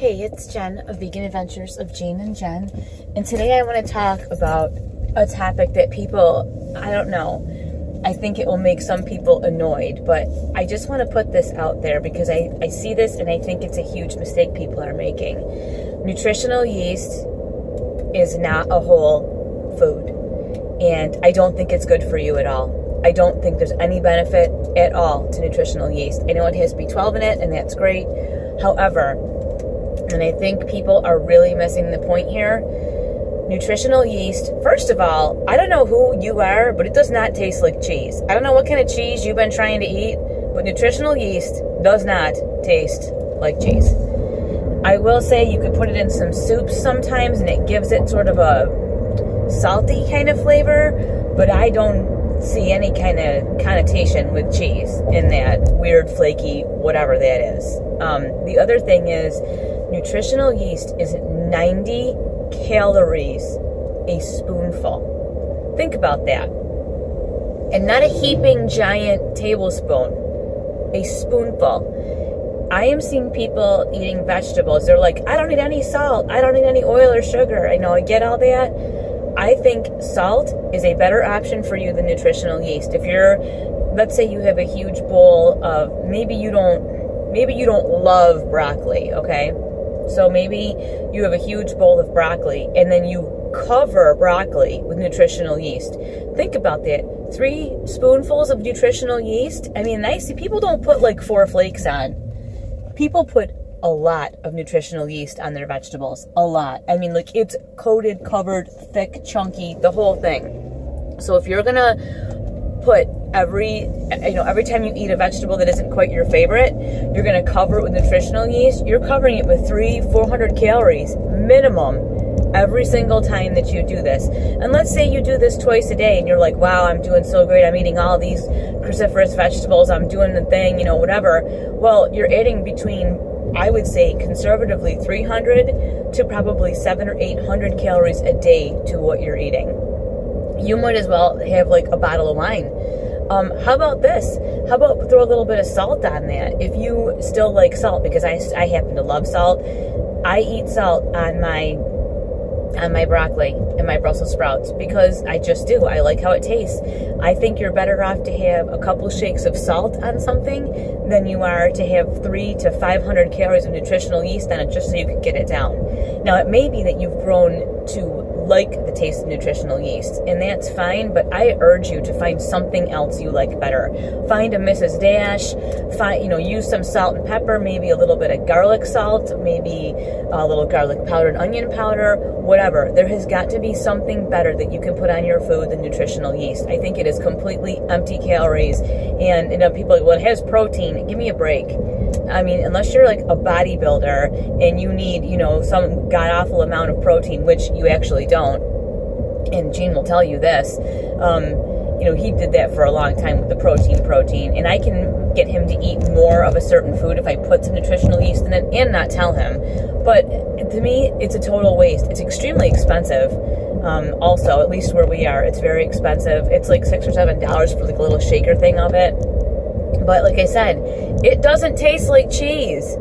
Hey, it's Jen of Vegan Adventures of Jane and Jen, and today I want to talk about a topic that people, I don't know, I think it will make some people annoyed, but I just want to put this out there because I see this and I think it's a huge mistake people are making. Nutritional yeast is not a whole food, and I don't think it's good for you at all. I don't think there's any benefit at all to nutritional yeast. I know it has B12 in it, and that's great. However, and I think people are really missing the point here, nutritional yeast, first of all, I don't know who you are, but it does not taste like cheese. I don't know what kind of cheese you've been trying to eat, but nutritional yeast does not taste like cheese. I will say you could put it in some soups sometimes, and it gives it sort of a salty kind of flavor, but I don't see any kind of connotation with cheese in that weird, flaky, whatever that is. The other thing is, nutritional yeast is 90 calories a spoonful. Think about that. And not a heaping giant tablespoon, a spoonful. I am seeing people eating vegetables. They're like, I don't need any salt. I don't need any oil or sugar. I know, I get all that. I think salt is a better option for you than nutritional yeast. If you're, let's say you have a huge bowl of, maybe you don't love broccoli, okay? So maybe you have a huge bowl of broccoli and then you cover broccoli with nutritional yeast. Think about that. 3 spoonfuls of nutritional yeast. I mean, I see people don't put like 4 flakes on. People put a lot of nutritional yeast on their vegetables. A lot. I mean, like, it's coated, covered, thick, chunky, the whole thing. So if you're gonna put every time you eat a vegetable that isn't quite your favorite, you're gonna cover it with nutritional yeast, you're covering it with 300-400 calories minimum every single time that you do this. And let's say you do this twice a day and you're like, wow, I'm doing so great, I'm eating all these cruciferous vegetables, I'm doing the thing, whatever. Well, you're adding between, I would say, conservatively 300 to probably 700 or 800 calories a day to what you're eating. You might as well have like a bottle of wine. How about this? How about throw a little bit of salt on that? If you still like salt, because I happen to love salt. I eat salt on my broccoli and my Brussels sprouts because I just do. I like how it tastes. I think you're better off to have a couple shakes of salt on something than you are to have 300 to 500 calories of nutritional yeast on it just so you can get it down. Now, it may be that you've grown to like the taste of nutritional yeast, and that's fine, but I urge you to find something else you like better. Find a Mrs. Dash, use some salt and pepper, maybe a little bit of garlic salt, maybe a little garlic powder and onion powder, whatever. There has got to be something better that you can put on your food than nutritional yeast. I think it is completely empty calories, and people are like, well, it has protein. Give me a break. I mean, unless you're like a bodybuilder and you need, some god-awful amount of protein, which you actually don't, and Gene will tell you this, he did that for a long time with the protein, and I can get him to eat more of a certain food if I put some nutritional yeast in it and not tell him. But to me, it's a total waste. It's extremely expensive. Also, at least where we are, it's very expensive. It's like $6 or $7 for like a little shaker thing of it. But like I said, it doesn't taste like cheese.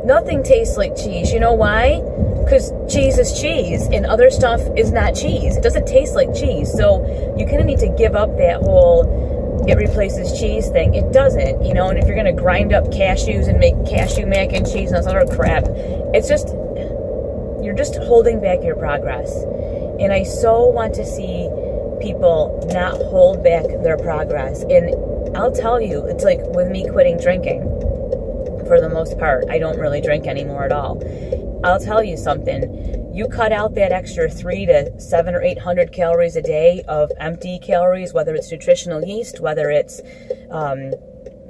Nothing tastes like cheese. You know why? Because cheese is cheese and other stuff is not cheese. It doesn't taste like cheese. So you kind of need to give up that whole it replaces cheese thing. It doesn't, and if you're going to grind up cashews and make cashew mac and cheese and all sort of crap, it's just, you're just holding back your progress. And I so want to see people not hold back their progress. And I'll tell you, it's like with me quitting drinking. For the most part, I don't really drink anymore at all. I'll tell you something. You cut out that extra 300 to 700 or 800 calories a day of empty calories, whether it's nutritional yeast, whether it's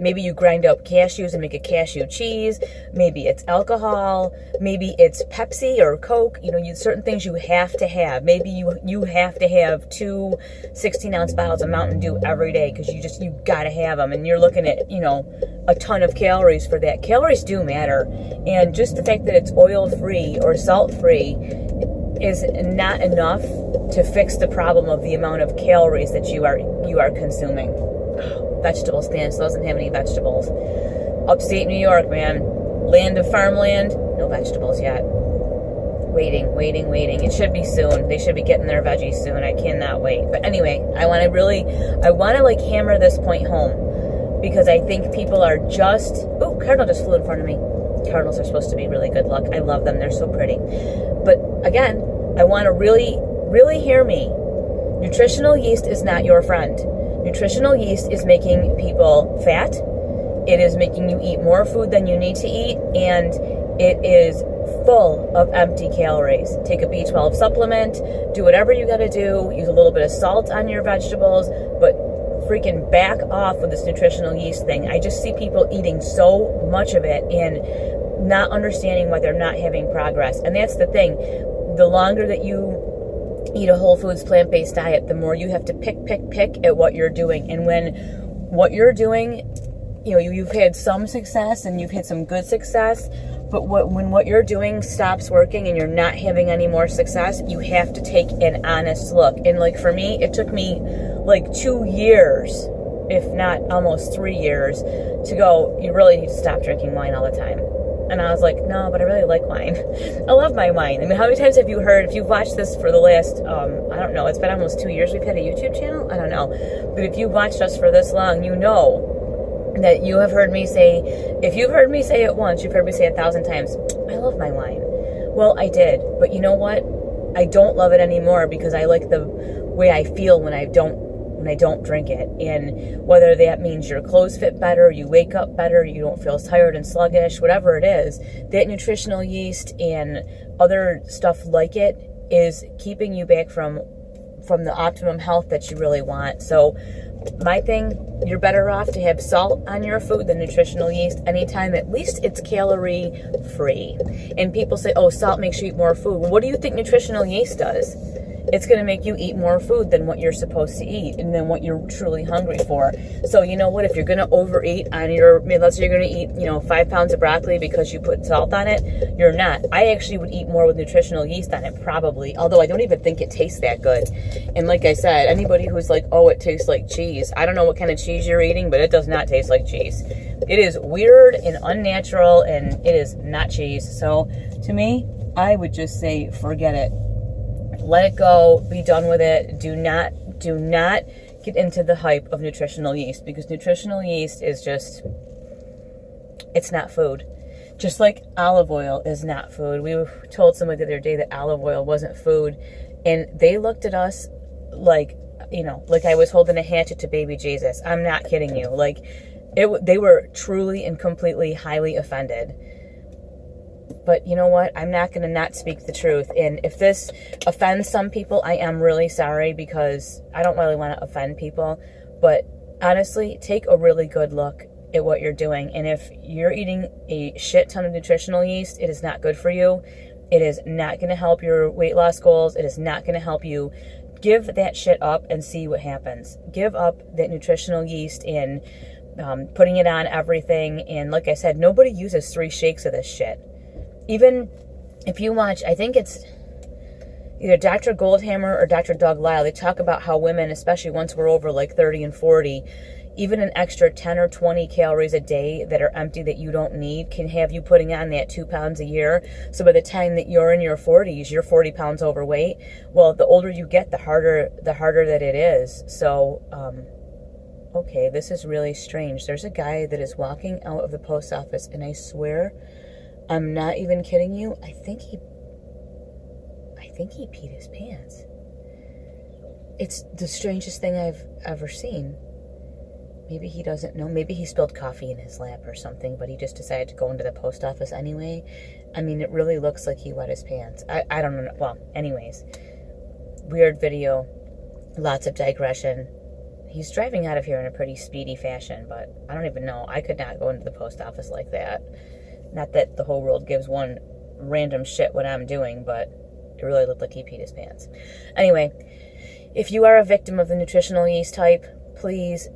maybe you grind up cashews and make a cashew cheese, maybe it's alcohol, maybe it's Pepsi or Coke, certain things you have to have. Maybe you have to have 2 16-ounce bottles of Mountain Dew every day because you gotta have them, and you're looking at, a ton of calories for that. Calories do matter, and just the fact that it's oil-free or salt-free is not enough to fix the problem of the amount of calories that you are consuming. Vegetable stand still doesn't have any vegetables. Upstate New York, man, land of farmland, No vegetables yet. Waiting. It should be soon. They should be getting their veggies soon. I cannot wait. But anyway, I want to like hammer this point home, because I think people are just, oh, cardinal just flew in front of me. Cardinals are supposed to be really good luck. I love them. They're so pretty. But again, I want to really hear me. Nutritional yeast is not your friend. Nutritional yeast is making people fat. It is making you eat more food than you need to eat, and it is full of empty calories. Take a B12 supplement, do whatever you gotta do, use a little bit of salt on your vegetables, but freaking back off with this nutritional yeast thing. I just see people eating so much of it and not understanding why they're not having progress. And that's the thing. The longer that you eat a whole foods plant-based diet, the more you have to pick at what you're doing. And when what you're doing, you know, you've had some success and you've had some good success, but when what you're doing stops working and you're not having any more success, you have to take an honest look. And like for me, it took me like 2 years, if not almost 3 years, to go, you really need to stop drinking wine all the time. And I was like, no, but I really like wine. I love my wine. I mean, how many times have you heard, if you've watched this for the last, I don't know, it's been almost 2 years we've had a YouTube channel? I don't know. But if you've watched us for this long, you know that you have heard me say, if you've heard me say it once, you've heard me say it 1,000 times, I love my wine. Well, I did. But you know what? I don't love it anymore because I like the way I feel when I don't drink it. And whether that means your clothes fit better, you wake up better, you don't feel tired and sluggish, whatever it is, that nutritional yeast and other stuff like it is keeping you back from the optimum health that you really want. So my thing, you're better off to have salt on your food than nutritional yeast anytime. At least it's calorie free. And people say, oh, salt makes you eat more food. Well, what do you think nutritional yeast does? It's going to make you eat more food than what you're supposed to eat and than what you're truly hungry for. So you know what? If you're going to overeat on your, I mean, let's say you're going to eat, 5 pounds of broccoli because you put salt on it, you're not. I actually would eat more with nutritional yeast on it, probably. Although I don't even think it tastes that good. And like I said, anybody who's like, oh, it tastes like cheese. I don't know what kind of cheese you're eating, but it does not taste like cheese. It is weird and unnatural, and it is not cheese. So to me, I would just say, forget it. Let it go. Be done with it. Do not get into the hype of nutritional yeast, because nutritional yeast is just, it's not food. Just like olive oil is not food. We told somebody the other day that olive oil wasn't food, and they looked at us like I was holding a hatchet to baby Jesus. I'm not kidding you. Like, they were truly and completely highly offended. But you know what? I'm not going to not speak the truth. And if this offends some people, I am really sorry, because I don't really want to offend people. But honestly, take a really good look at what you're doing. And if you're eating a shit ton of nutritional yeast, it is not good for you. It is not going to help your weight loss goals. It is not going to help you. Give that shit up and see what happens. Give up that nutritional yeast and putting it on everything. And like I said, nobody uses 3 shakes of this shit. Even if you watch, I think it's either Dr. Goldhammer or Dr. Doug Lyle, they talk about how women, especially once we're over like 30 and 40, even an extra 10 or 20 calories a day that are empty that you don't need can have you putting on that 2 pounds a year. So by the time that you're in your 40s, you're 40 pounds overweight. Well, the older you get, the harder that it is. So, okay, this is really strange. There's a guy that is walking out of the post office, and I swear, I'm not even kidding you. I think he peed his pants. It's the strangest thing I've ever seen. Maybe he doesn't know. Maybe he spilled coffee in his lap or something, but he just decided to go into the post office anyway. I mean, it really looks like he wet his pants. I don't know. Well, anyways, weird video. Lots of digression. He's driving out of here in a pretty speedy fashion, but I don't even know. I could not go into the post office like that. Not that the whole world gives one random shit what I'm doing, but it really looked like he peed his pants. Anyway, if you are a victim of the nutritional yeast type, please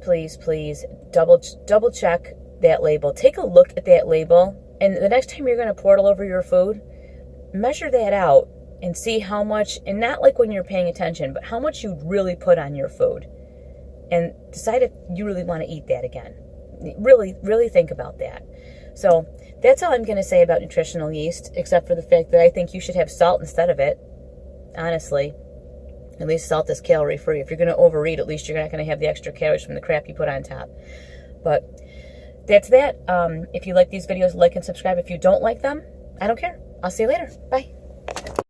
double check that label. Take a look at that label, and the next time you're going to pour it all over your food, measure that out and see how much, and not like when you're paying attention, but how much you really put on your food, and decide if you really want to eat that again. Really think about that. So that's all I'm going to say about nutritional yeast, except for the fact that I think you should have salt instead of it, honestly. At least salt is calorie free. If you're going to overeat, at least you're not going to have the extra calories from the crap you put on top. But that's that. If you like these videos, like and subscribe. If you don't like them, I don't care. I'll see you later. Bye.